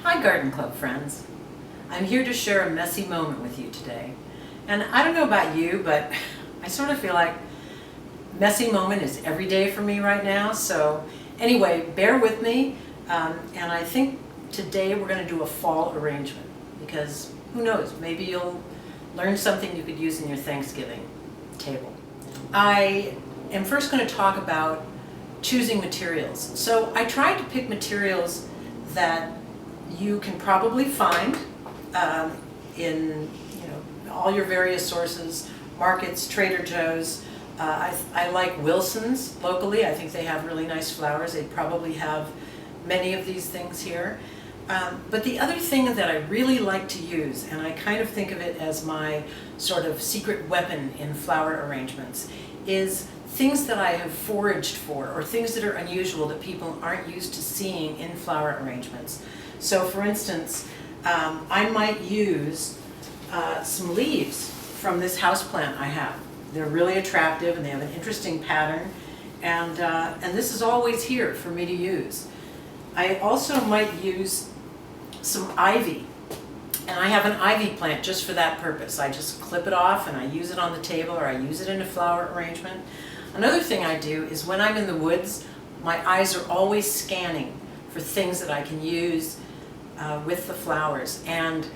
Hi Garden Club friends. I'm here to share a messy moment with you today. And I don't know about you, but I sort of feel like messy moment is every day for me right now. So anyway, bear with me. And I think today we're going to do a fall arrangement because who knows, maybe you'll learn something you could use in your Thanksgiving table. I am first going to talk about choosing materials. So I tried to pick materials that you can probably find in all your various sources, markets, Trader Joe's. I like Wilson's locally. I think they have really nice flowers. They probably have many of these things here. But the other thing that I really like to use, and I kind of think of it as my sort of secret weapon in flower arrangements, is things that I have foraged for, or things that are unusual that people aren't used to seeing in flower arrangements. So for instance, I might use some leaves from this houseplant I have. They're really attractive and they have an interesting pattern, and this is always here for me to use. I also might use some ivy, and I have an ivy plant just for that purpose. I just clip it off and I use it on the table, or I use it in a flower arrangement. Another thing I do is when I'm in the woods, my eyes are always scanning for things that I can use with the flowers. And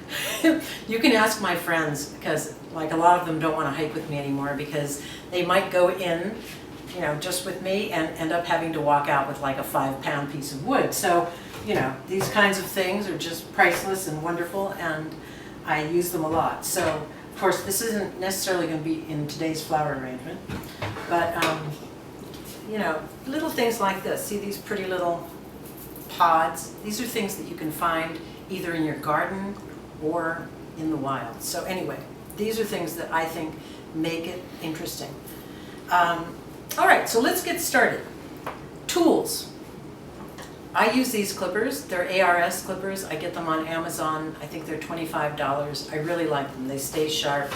you can ask my friends, because like a lot of them don't want to hike with me anymore because they might go in, just with me and end up having to walk out with like a 5-pound piece of wood. So, these kinds of things are just priceless and wonderful, and I use them a lot. So, of course, this isn't necessarily going to be in today's flower arrangement, but, little things like this. See these pretty little pods? These are things that you can find either in your garden or in the wild. So anyway, these are things that I think make it interesting. All right, so let's get started. Tools. I use these clippers. They're ARS clippers. I get them on Amazon. I think they're $25. I really like them. They stay sharp.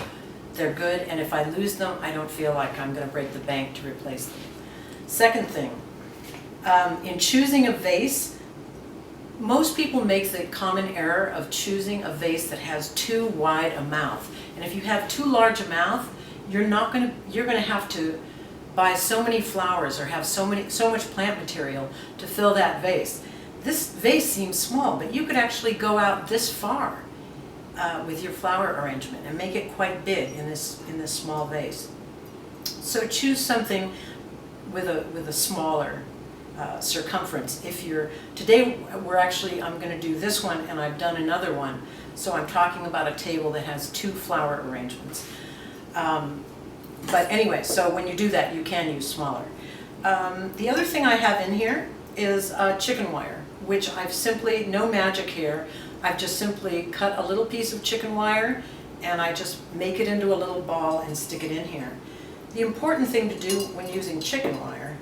They're good, and if I lose them, I don't feel like I'm going to break the bank to replace them. Second thing, in choosing a vase, most people make the common error of choosing a vase that has too wide a mouth. And if you have too large a mouth, you're going to have to buy so many flowers or have so much plant material to fill that vase. This vase seems small, but you could actually go out this far with your flower arrangement and make it quite big in this small vase. So choose something with a smaller circumference. Today I'm going to do this one, and I've done another one. So I'm talking about a table that has 2 flower arrangements. But anyway, so when you do that, you can use smaller. The other thing I have in here is chicken wire, which I've simply, no magic here, I've just simply cut a little piece of chicken wire and I just make it into a little ball and stick it in here. The important thing to do when using chicken wire,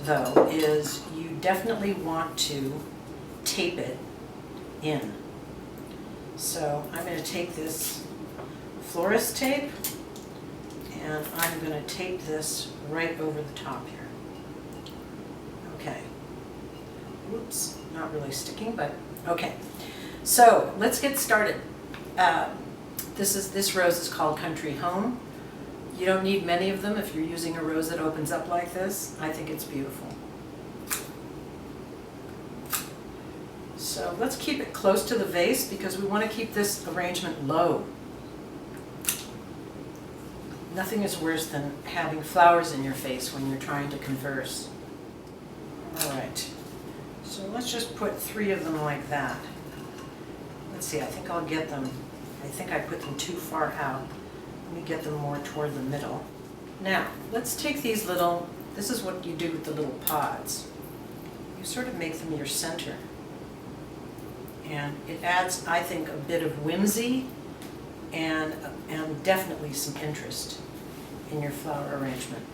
though, is you definitely want to tape it in. So I'm going to take this florist tape and I'm going to tape this right over the top here. Okay. Whoops, not really sticking, but okay. So let's get started. This rose is called Country Home. You don't need many of them if you're using a rose that opens up like this. I think it's beautiful. So let's keep it close to the vase because we want to keep this arrangement low. Nothing is worse than having flowers in your face when you're trying to converse. All right, so let's just put 3 of them like that. Let's see, I think I'll get them. I think I put them too far out. Let me get them more toward the middle. Now, let's take these little, this is what you do with the little pods. You sort of make them your center. And it adds, I think, a bit of whimsy and definitely some interest in your flower arrangement.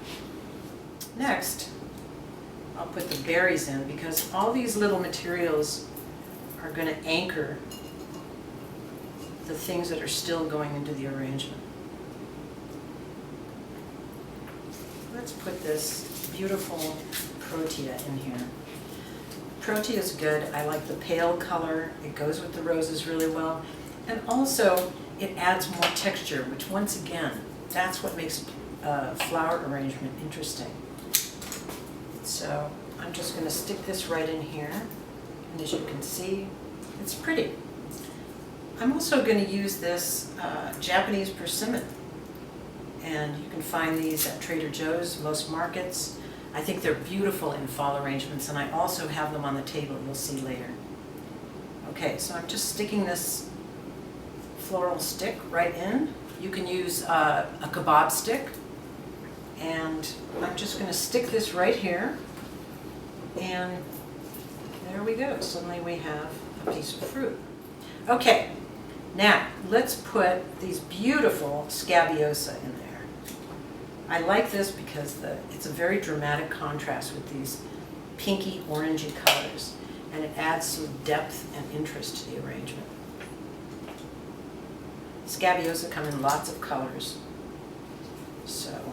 Next, I'll put the berries in because all these little materials are going to anchor the things that are still going into the arrangement. Let's put this beautiful protea in here. Protea is good. I like the pale color. It goes with the roses really well. And also, it adds more texture, which once again, that's what makes flower arrangement interesting. So I'm just going to stick this right in here. And as you can see, it's pretty. I'm also going to use this Japanese persimmon. And you can find these at Trader Joe's, most markets. I think they're beautiful in fall arrangements, and I also have them on the table, you'll see later. Okay, so I'm just sticking this floral stick right in. You can use a kebab stick, and I'm just going to stick this right here, and there we go. Suddenly we have a piece of fruit. Okay, now let's put these beautiful scabiosa in there. I like this because it's a very dramatic contrast with these pinky orangey colors, and it adds some depth and interest to the arrangement. Scabiosa come in lots of colors, so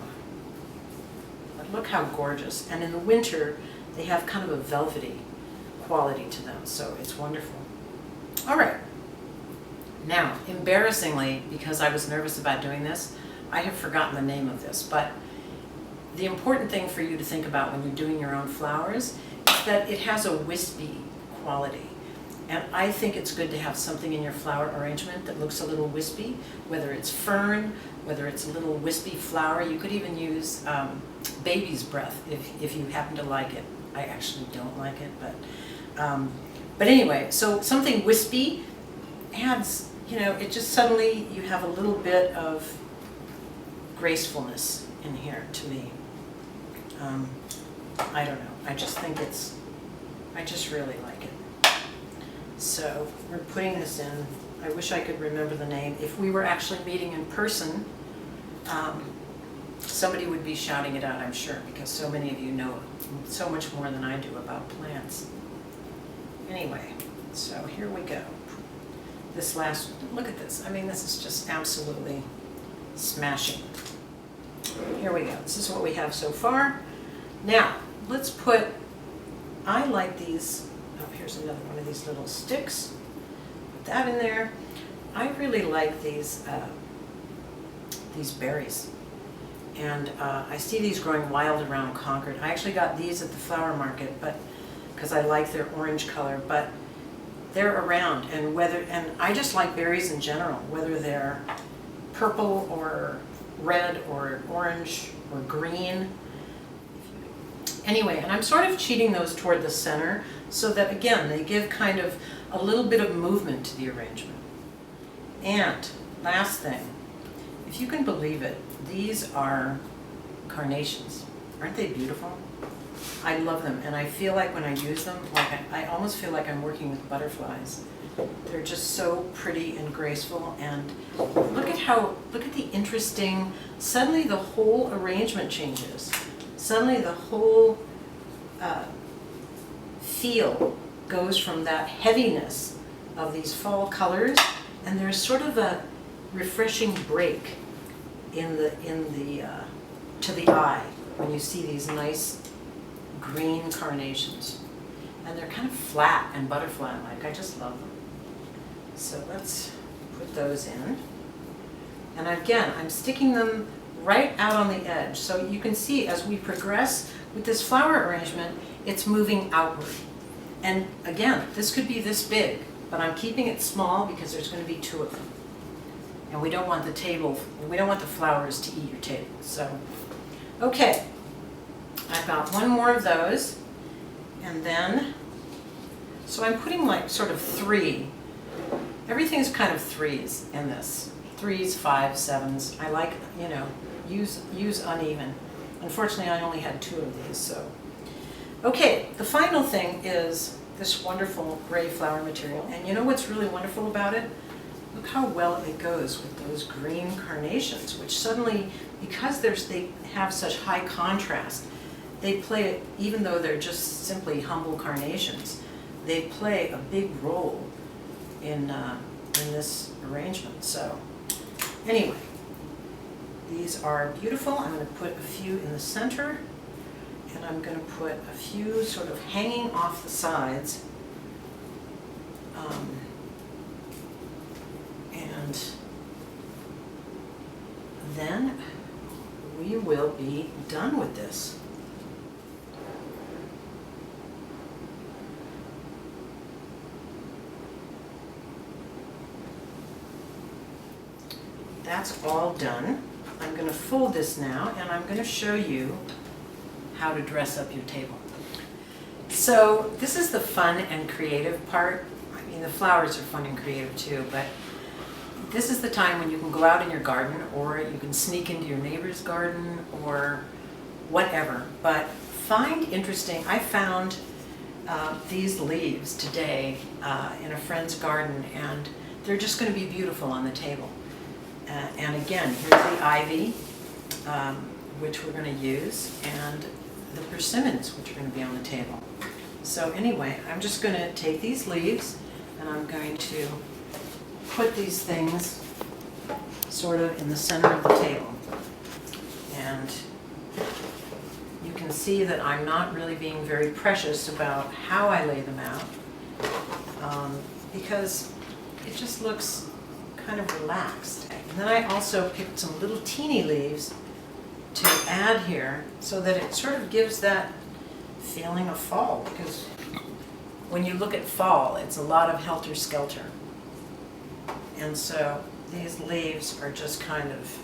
but look how gorgeous. And in the winter they have kind of a velvety quality to them, so it's wonderful. All right, now embarrassingly, because I was nervous about doing this, I have forgotten the name of this, but the important thing for you to think about when you're doing your own flowers is that it has a wispy quality. And I think it's good to have something in your flower arrangement that looks a little wispy, whether it's fern, whether it's a little wispy flower. You could even use baby's breath if you happen to like it. I actually don't like it, but anyway, so something wispy adds, you know, it just suddenly you have a little bit of gracefulness in here to me. I don't know, I just think I just really like it. So we're putting this in. I wish I could remember the name. If we were actually meeting in person, somebody would be shouting it out, I'm sure, because so many of you know so much more than I do about plants. Anyway, so here we go. This last, look at this. I mean, this is just absolutely smashing. Here we go. This is what we have so far. Now, let's put, I like these, oh, here's another one of these little sticks. Put that in there. I really like these berries. And I see these growing wild around Concord. I actually got these at the flower market, but because I like their orange color, but they're around. And I just like berries in general, whether they're purple or red or orange or green. Anyway, and I'm sort of cheating those toward the center so that, again, they give kind of a little bit of movement to the arrangement. And last thing, if you can believe it, these are carnations. Aren't they beautiful? I love them, and I feel like when I use them, like I almost feel like I'm working with butterflies. They're just so pretty and graceful, and look at the interesting, suddenly the whole arrangement changes. Suddenly the whole feel goes from that heaviness of these fall colors, and there's sort of a refreshing break to the eye when you see these nice green carnations. And they're kind of flat and butterfly-like. I just love them. So let's put those in. And again, I'm sticking them right out on the edge. So you can see as we progress with this flower arrangement, it's moving outward. And again, this could be this big, but I'm keeping it small because there's going to be two of them. And we don't want the flowers to eat your table. So, okay, I've got one more of those. And then, so I'm putting like sort of three. Everything's kind of threes in this. 3s, 5s, 7s. I like, you know, use uneven. Unfortunately, I only had 2 of these, so. Okay, the final thing is this wonderful gray flower material. And you know what's really wonderful about it? Look how well it goes with those green carnations, which suddenly, because they have such high contrast, they play, even though they're just simply humble carnations, they play a big role in this arrangement. So anyway, these are beautiful. I'm going to put a few in the center, and I'm going to put a few sort of hanging off the sides. And then we will be done with this. That's all done. I'm going to fold this now, and I'm going to show you how to dress up your table. So this is the fun and creative part. I mean, the flowers are fun and creative too, but this is the time when you can go out in your garden, or you can sneak into your neighbor's garden, or whatever. But find interesting, I found these leaves today in a friend's garden, and they're just going to be beautiful on the table. And again, here's the ivy, which we're going to use, and the persimmons, which are going to be on the table. So anyway, I'm just going to take these leaves, and I'm going to put these things sort of in the center of the table. And you can see that I'm not really being very precious about how I lay them out, because it just looks kind of relaxed. And then I also picked some little teeny leaves to add here so that it sort of gives that feeling of fall, because when you look at fall, it's a lot of helter-skelter. And so these leaves are just kind of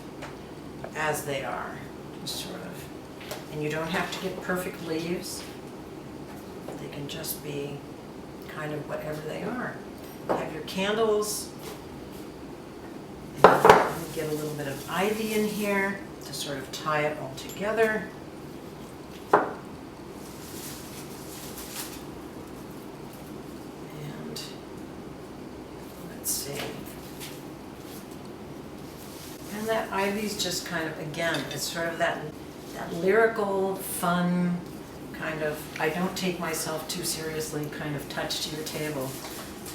as they are, just sort of. And you don't have to get perfect leaves. They can just be kind of whatever they are. You have your candles. And get a little bit of ivy in here to sort of tie it all together. And let's see. And that ivy's just kind of, again, it's sort of that lyrical, fun, kind of, I don't take myself too seriously kind of touch to your table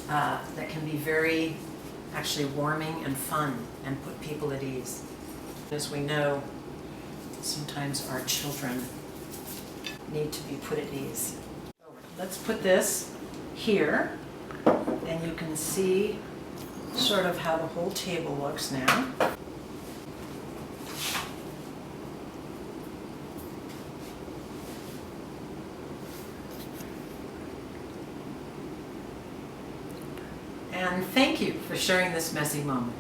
that can be very actually warming and fun and put people at ease. As we know, sometimes our children need to be put at ease. Let's put this here, and you can see sort of how the whole table looks now. And thank you for sharing this messy moment.